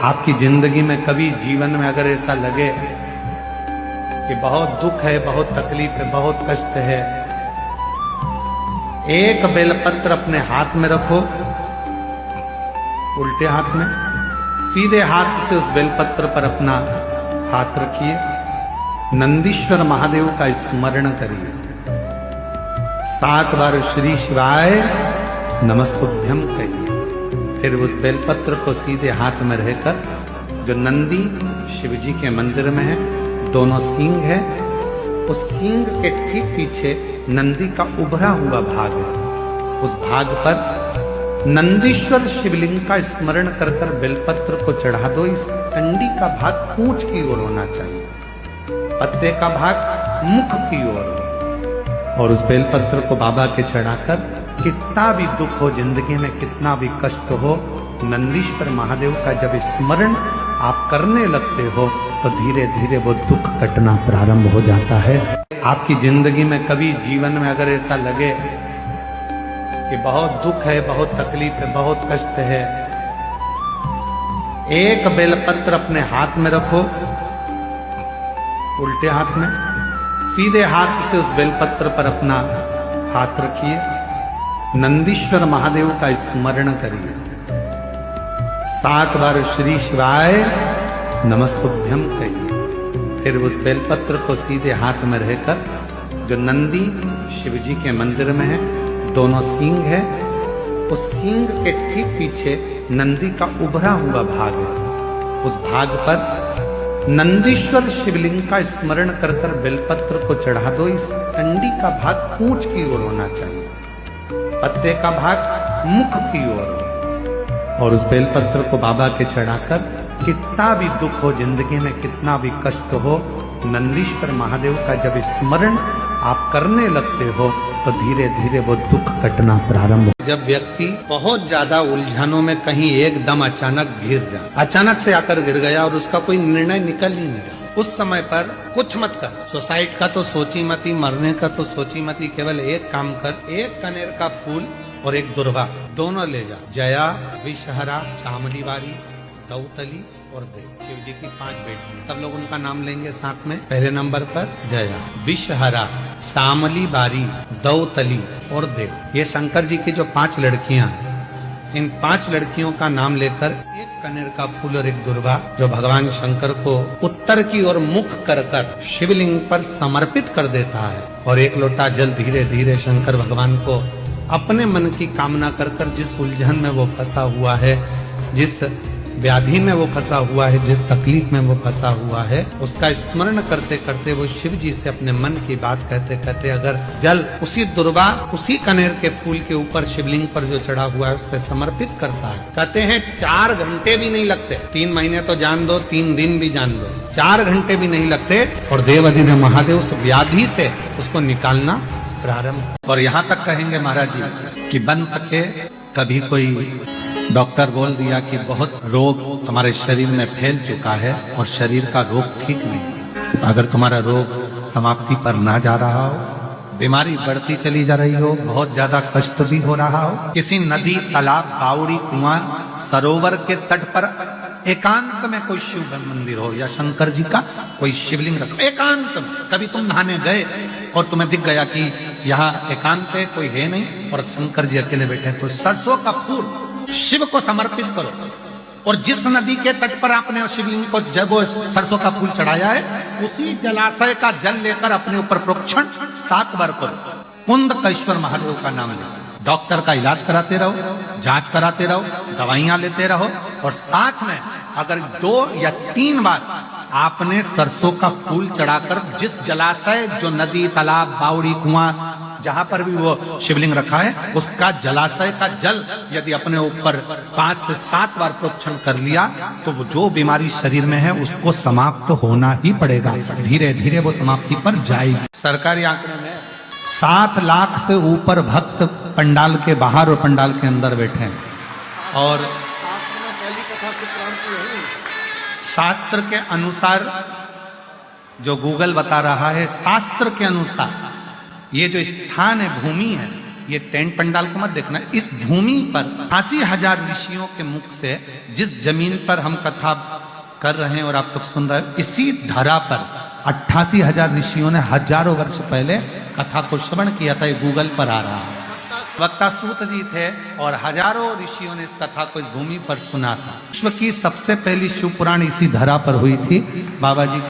आपकी जिंदगी में कभी जीवन में अगर ऐसा लगे कि बहुत दुख है, बहुत तकलीफ है, बहुत कष्ट है, एक बेलपत्र अपने हाथ में रखो, उल्टे हाथ में, सीधे हाथ से उस बेलपत्र पर अपना हाथ रखिए, नंदीश्वर महादेव का स्मरण करिए, 7 बार श्री शिवाय नमस्तुभ्यम कहिए। फिर उस बेलपत्र को सीधे हाथ में रहकर, जो नंदी शिव जी के मंदिर में है, दोनों सींग है, उस सींग के ठीक पीछे नंदी का उभरा हुआ भाग है, उस भाग पर नंदीश्वर शिवलिंग का स्मरण कर कर बेलपत्र को चढ़ा दो। इस डंडी का भाग पूंछ की ओर होना चाहिए, पत्ते का भाग मुख की ओर हो, और उस बेलपत्र को बाबा के चढ़ाकर कितना भी दुख हो जिंदगी में, कितना भी कष्ट हो, नंदीश्वर महादेव का जब स्मरण आप करने लगते हो तो धीरे धीरे वो दुख कटना प्रारंभ हो जाता है। आपकी जिंदगी में कभी जीवन में अगर ऐसा लगे कि बहुत दुख है, बहुत तकलीफ है, बहुत कष्ट है, एक बेलपत्र अपने हाथ में रखो, उल्टे हाथ में, सीधे हाथ से उस बेलपत्र पर अपना हाथ रखिए, नंदीश्वर महादेव का स्मरण करिए, 7 बार श्री शिवाय नमस्तुभ्यम कहिए। फिर उस बेलपत्र को सीधे हाथ में रहकर, जो नंदी शिव जी के मंदिर में है, दोनों सींग है, उस सींग के ठीक पीछे नंदी का उभरा हुआ भाग है, उस भाग पर नंदीश्वर शिवलिंग का स्मरण कर कर बेलपत्र को चढ़ा दो। इस डंडी का भाग पूंछ की ओर होना चाहिए, पत्ते का भाग मुख की ओर हो, और उस बेलपत्र को बाबा के चढ़ाकर कितना भी दुख हो जिंदगी में, कितना भी कष्ट हो, नंदीश्वर महादेव का जब स्मरण आप करने लगते हो तो धीरे धीरे वो दुख कटना प्रारंभ हो। जब व्यक्ति बहुत ज्यादा उलझनों में कहीं एकदम अचानक गिर जाए, अचानक से आकर गिर गया और उसका कोई निर्णय निकल ही नहीं रहा, उस समय पर कुछ मत कर, सुसाइड का तो सोची मत ही, मरने का तो सोची मत ही, केवल एक काम कर, एक कनेर का फूल और एक दुर्वा दोनों ले जा। जया, विषहरा, चामली बारी, दौतली और देव, शिव जी की 5 बेटियां, सब लोग उनका नाम लेंगे साथ में। पहले नंबर पर जया, विषहरा, शामली बारी, दौतली और देव। ये शंकर जी की जो 5 लड़कियां हैं, इन 5 लड़कियों का नाम लेकर एक कनेर का फूल और एक दुर्वा, जो भगवान शंकर को उत्तर की ओर मुख कर कर शिवलिंग पर समर्पित कर देता है, और एक लोटा जल धीरे धीरे शंकर भगवान को अपने मन की कामना कर कर, जिस उलझन में वो फंसा हुआ है, जिस व्याधि में वो फंसा हुआ है, जिस तकलीफ में वो फंसा हुआ है, उसका स्मरण करते करते वो शिव जी से अपने मन की बात कहते कहते अगर जल उसी दुर्वा, उसी कनेर के फूल के ऊपर शिवलिंग पर जो चढ़ा हुआ है उस पर समर्पित करता है, कहते हैं 4 घंटे भी नहीं लगते, 3 महीने तो जान दो, 3 दिन भी जान दो, 4 घंटे भी नहीं लगते, और देवाधिदेव महादेव उस व्याधि से उसको निकालना प्रारंभ। और यहाँ तक कहेंगे महाराज जी कि बन सके कभी कोई डॉक्टर बोल दिया कि बहुत रोग तुम्हारे शरीर में फैल चुका है और शरीर का रोग ठीक नहीं, अगर तुम्हारा रोग समाप्ति पर ना जा रहा हो, बीमारी बढ़ती चली जा रही हो, बहुत ज्यादा कष्ट भी हो रहा हो, किसी नदी, तालाब, बावड़ी, कुआं, सरोवर के तट पर एकांत में कोई शिव मंदिर हो या शंकर जी का कोई शिवलिंग रखो, एकांत में, कभी तुम नहाने गए और तुम्हें दिख गया कि यहाँ एकांत है, कोई है नहीं और शंकर जी अकेले बैठे हैं, तो सरसों का फूल शिव को समर्पित करो, और जिस नदी के तट पर आपने शिवलिंग को जब सरसों का फूल चढ़ाया है, उसी जलाशय का जल लेकर अपने ऊपर प्रोक्षण 7 बार करो, कुंदकेश्वर महादेव का नाम ले, डॉक्टर का इलाज कराते रहो, जांच कराते रहो, दवाइयां लेते रहो, और साथ में अगर 2 या 3 बार आपने सरसों का फूल चढ़ाकर जिस जलाशय, जो नदी, तालाब, बावड़ी, कुआं, जहां पर भी वो शिवलिंग रखा है, उसका जलाशय का जल यदि अपने ऊपर 5 से 7 बार प्रोक्षण कर लिया, तो जो बीमारी शरीर में है उसको समाप्त होना ही पड़ेगा, धीरे धीरे वो समाप्ति पर जाएगी। सरकारी आंकड़े में 7 लाख से ऊपर भक्त पंडाल के बाहर और पंडाल के अंदर बैठे हैं, और शास्त्र के अनुसार, जो गूगल बता रहा है, शास्त्र के अनुसार ये जो स्थान है, भूमि है, ये टेंट पंडाल को मत देखना, इस भूमि पर 80,000 ऋषियों के मुख से जिस जमीन पर हम कथा कर रहे हैं और आप लोग सुन रहे हैं, इसी धरा पर 88,000 ऋषियों ने हजारों वर्ष पहले कथा को श्रवण किया था। ये गूगल पर आ रहा है। वक्ता सूत जी थे और हजारों ऋषियों ने इस कथा को इस भूमि पर सुना था। विश्व की सबसे पहली शिव पुराण इसी धरा पर हुई थी। बाबा जी